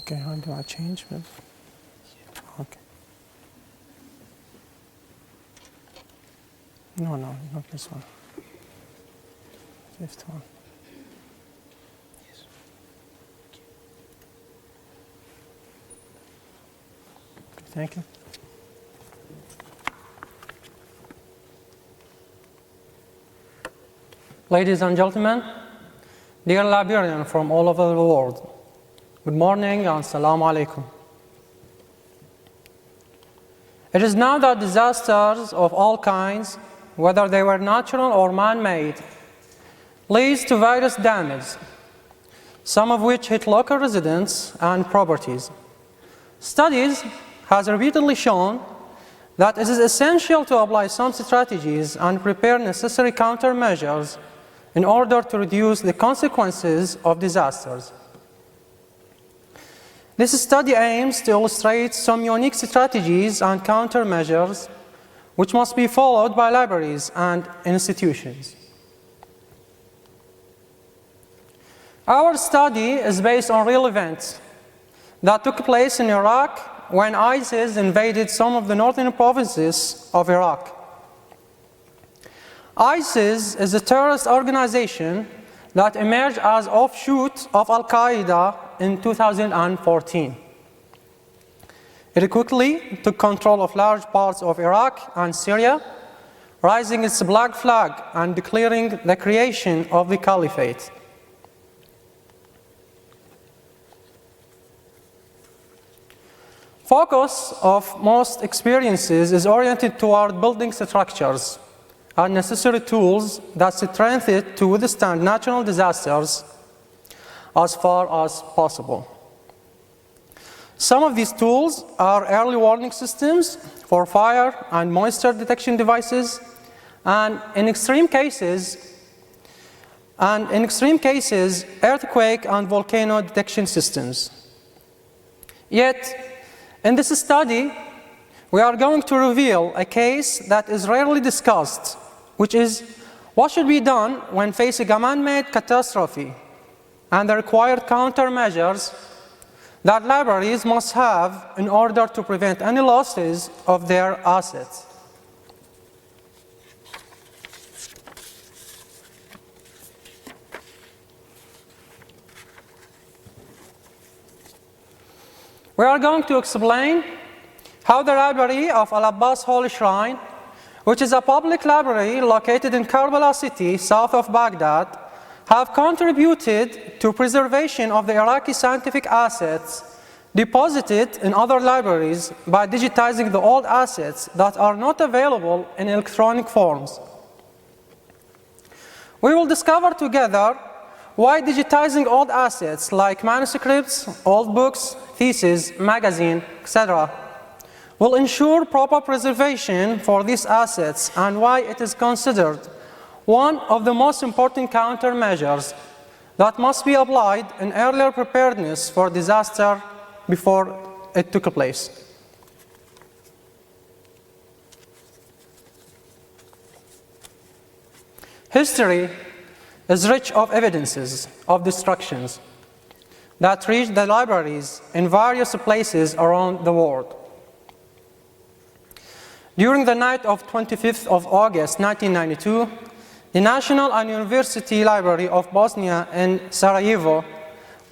Okay, how do I change it? Okay. No, not this one. This one. Yes. Okay, thank you. Ladies and gentlemen, dear librarians from all over the world, good morning and assalamu alaikum. It is now that disasters of all kinds, whether they were natural or man-made, leads to various damage, some of which hit local residents and properties. Studies has repeatedly shown that it is essential to apply some strategies and prepare necessary countermeasures in order to reduce the consequences of disasters. This study aims to illustrate some unique strategies and countermeasures which must be followed by libraries and institutions. Our study is based on real events that took place in Iraq when ISIS invaded some of the northern provinces of Iraq. ISIS is a terrorist organization that emerged as offshoot of Al-Qaeda in 2014. It quickly took control of large parts of Iraq and Syria, raising its black flag and declaring the creation of the caliphate. Focus of most experiences is oriented toward building structures and necessary tools that strengthen it to withstand natural disasters as far as possible. Some of these tools are early warning systems for fire and moisture detection devices, and in extreme cases, earthquake and volcano detection systems. Yet, in this study, we are going to reveal a case that is rarely discussed, which is what should be done when facing a man-made catastrophe and the required countermeasures that libraries must have in order to prevent any losses of their assets. We are going to explain how the library of Al-Abbas Holy Shrine, which is a public library located in Karbala city, south of Baghdad, have contributed to preservation of the Iraqi scientific assets deposited in other libraries by digitizing the old assets that are not available in electronic forms. We will discover together why digitizing old assets like manuscripts, old books, theses, magazine, etc. will ensure proper preservation for these assets and why it is considered one of the most important countermeasures that must be applied in earlier preparedness for disaster before it took place. History is rich of evidences of destructions that reached the libraries in various places around the world. During the night of 25th of August 1992, the National and University Library of Bosnia in Sarajevo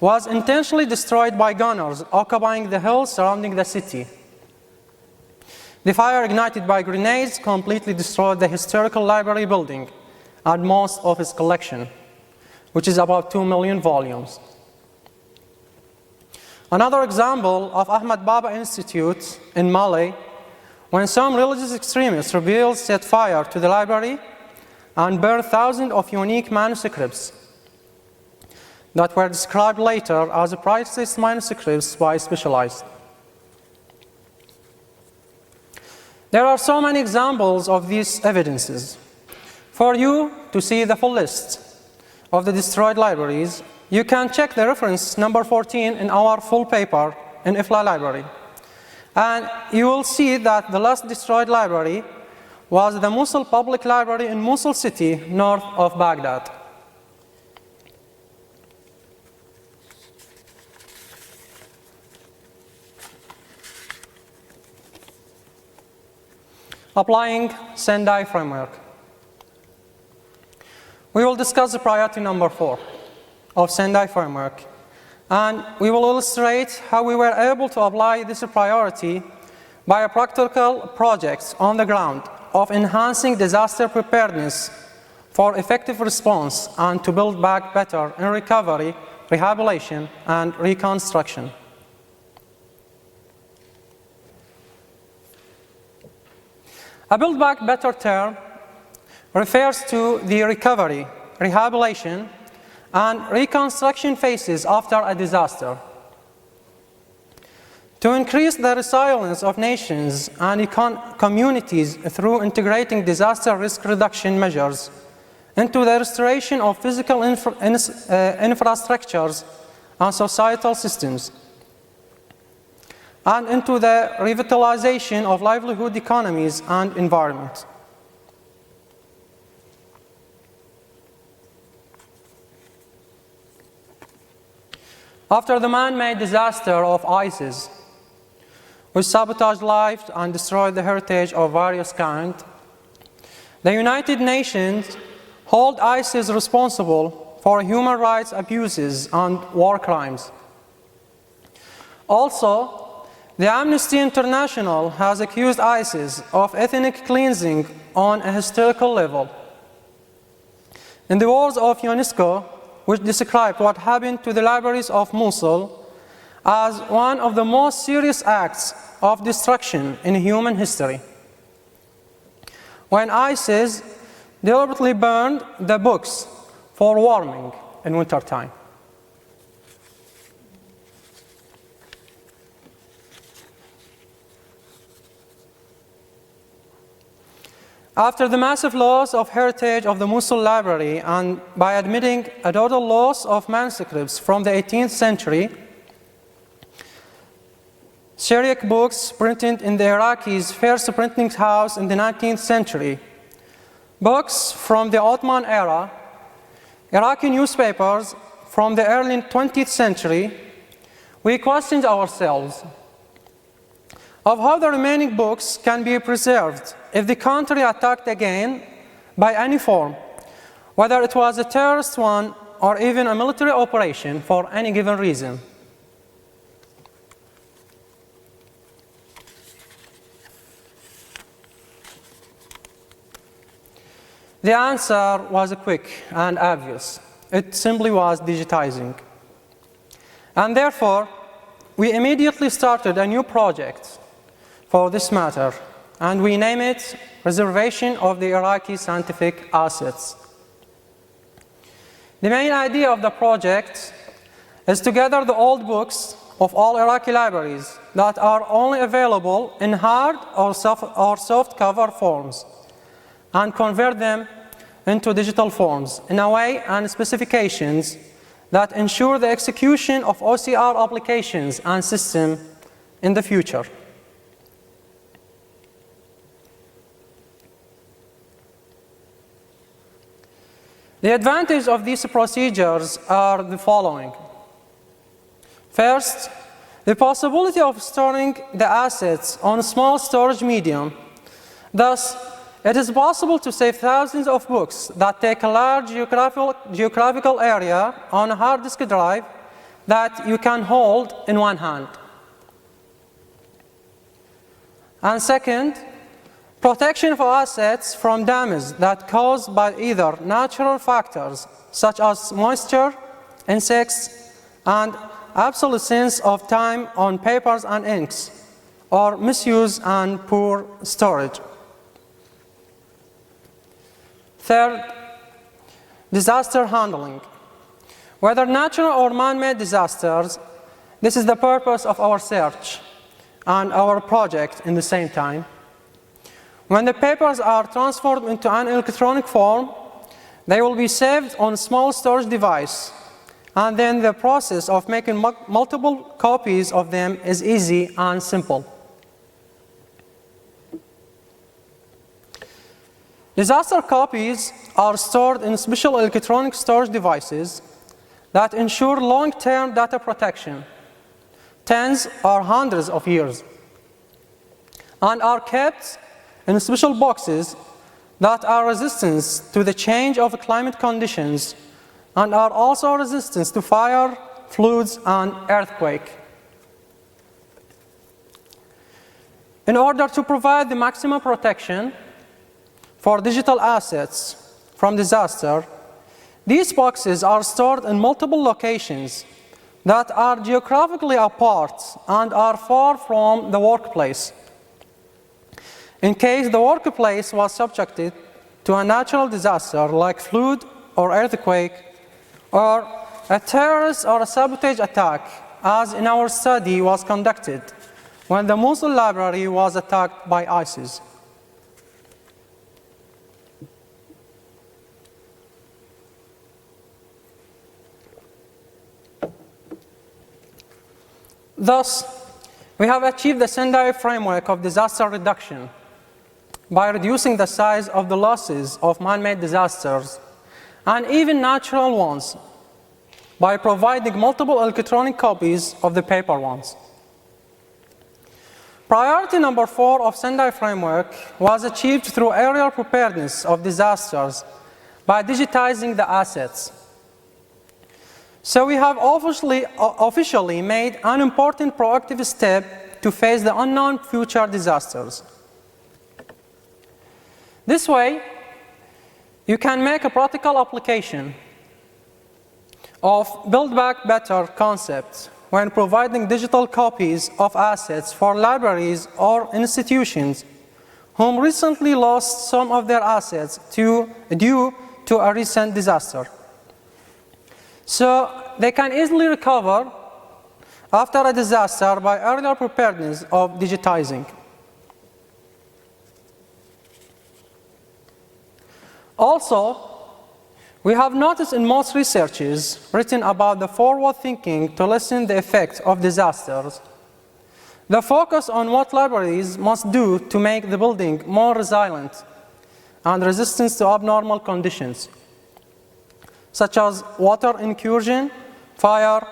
was intentionally destroyed by gunners occupying the hills surrounding the city. The fire ignited by grenades completely destroyed the historical library building and most of its collection, which is about 2 million volumes. Another example of Ahmad Baba Institute in Mali, when some religious extremist rebels set fire to the library and burned thousands of unique manuscripts that were described later as priceless manuscripts by specialists. There are so many examples of these evidences. For you to see the full list of the destroyed libraries, you can check the reference number 14 in our full paper in Ifla Library. And you will see that the last destroyed library was the Mosul Public Library in Mosul city, north of Baghdad. applying Sendai framework. We will discuss the priority number 4 of Sendai framework, and we will illustrate how we were able to apply this priority by practical projects on the ground of enhancing disaster preparedness for effective response and to build back better in recovery, rehabilitation, and reconstruction. A Build Back Better term refers to the recovery, rehabilitation, and reconstruction phases after a disaster. To increase the resilience of nations and communities through integrating disaster risk reduction measures into the restoration of physical infrastructures and societal systems, and into the revitalization of livelihood economies and environment. After the man-made disaster of ISIS, which sabotaged lives and destroyed the heritage of various kinds, the United Nations hold ISIS responsible for human rights abuses and war crimes. Also, the Amnesty International has accused ISIS of ethnic cleansing on a historical level. In the words of UNESCO, which described what happened to the libraries of Mosul as one of the most serious acts of destruction in human history, when ISIS deliberately burned the books for warming in wintertime. After the massive loss of heritage of the Mosul library, and by admitting a total loss of manuscripts from the 18th century, Syriac books printed in the Iraqis' first printing house in the 19th century, books from the Ottoman era, Iraqi newspapers from the early 20th century, we questioned ourselves of how the remaining books can be preserved if the country attacked again by any form, whether it was a terrorist one or even a military operation for any given reason. The answer was quick and obvious. It simply was digitizing. And therefore, we immediately started a new project for this matter, and we name it Preservation of the Iraqi Scientific Assets. The main idea of the project is to gather the old books of all Iraqi libraries that are only available in hard or soft cover forms and convert them into digital forms in a way and specifications that ensure the execution of OCR applications and systems in the future. The advantages of these procedures are the following. First, the possibility of storing the assets on a small storage medium. Thus, it is possible to save thousands of books that take a large geographical area on a hard disk drive that you can hold in one hand. And second, protection for assets from damage that caused by either natural factors such as moisture, insects, and obsolescence of time on papers and inks, or misuse and poor storage. Third, disaster handling. Whether natural or man-made disasters, this is the purpose of our search and our project in the same time. When the papers are transformed into an electronic form, they will be saved on a small storage device, and then the process of making multiple copies of them is easy and simple. Disaster copies are stored in special electronic storage devices that ensure long-term data protection, tens or hundreds of years, and are kept in special boxes that are resistant to the change of climate conditions and are also resistant to fire, floods, and earthquake. In order to provide the maximum protection for digital assets from disaster, these boxes are stored in multiple locations that are geographically apart and are far from the workplace. In case the workplace was subjected to a natural disaster like flood or earthquake, or a terrorist or a sabotage attack, as in our study was conducted when the Mosul library was attacked by ISIS. Thus, we have achieved the Sendai framework of disaster reduction by reducing the size of the losses of man-made disasters and even natural ones by providing multiple electronic copies of the paper ones. Priority number 4 of Sendai framework was achieved through aerial preparedness of disasters by digitizing the assets. So we have officially made an important proactive step to face the unknown future disasters. This way, you can make a practical application of Build Back Better concept when providing digital copies of assets for libraries or institutions whom recently lost some of their assets due to a recent disaster. So they can easily recover after a disaster by earlier preparedness of digitizing. Also, we have noticed in most researches written about the forward thinking to lessen the effects of disasters, the focus on what libraries must do to make the building more resilient and resistant to abnormal conditions, such as water incursion, fire,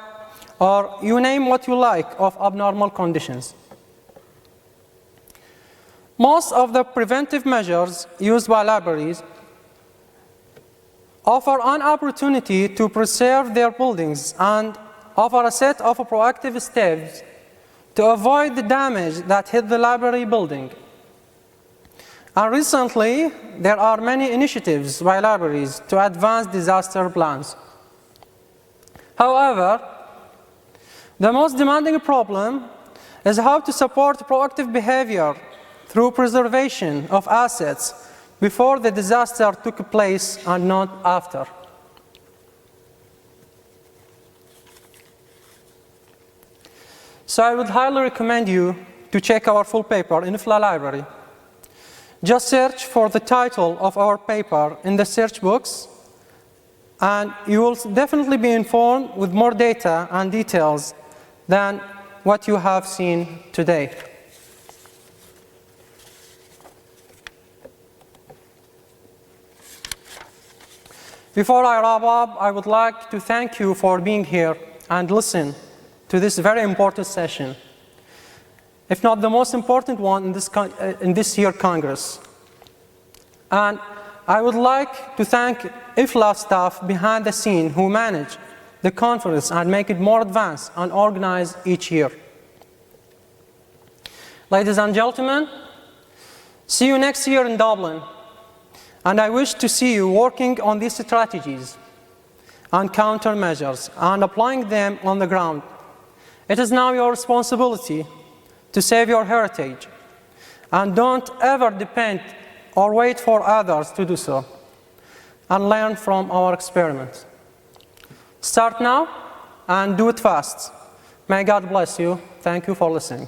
or you name what you like of abnormal conditions. Most of the preventive measures used by libraries offer an opportunity to preserve their buildings and offer a set of proactive steps to avoid the damage that hit the library building. And recently, there are many initiatives by libraries to advance disaster plans. However, the most demanding problem is how to support proactive behavior through preservation of assets before the disaster took place and not after. So I would highly recommend you to check our full paper in Ifla Library. Just search for the title of our paper in the search box, and you will definitely be informed with more data and details than what you have seen today. Before I wrap up, I would like to thank you for being here and listen to this very important session, if not the most important one in this year's Congress. And I would like to thank Ifla staff behind the scene who manage the conference and make it more advanced and organized each year. Ladies and gentlemen, see you next year in Dublin. And I wish to see you working on these strategies and countermeasures and applying them on the ground. It is now your responsibility to save your heritage, and don't ever depend or wait for others to do so, and learn from our experiments. Start now and do it fast. May God bless you. Thank you for listening.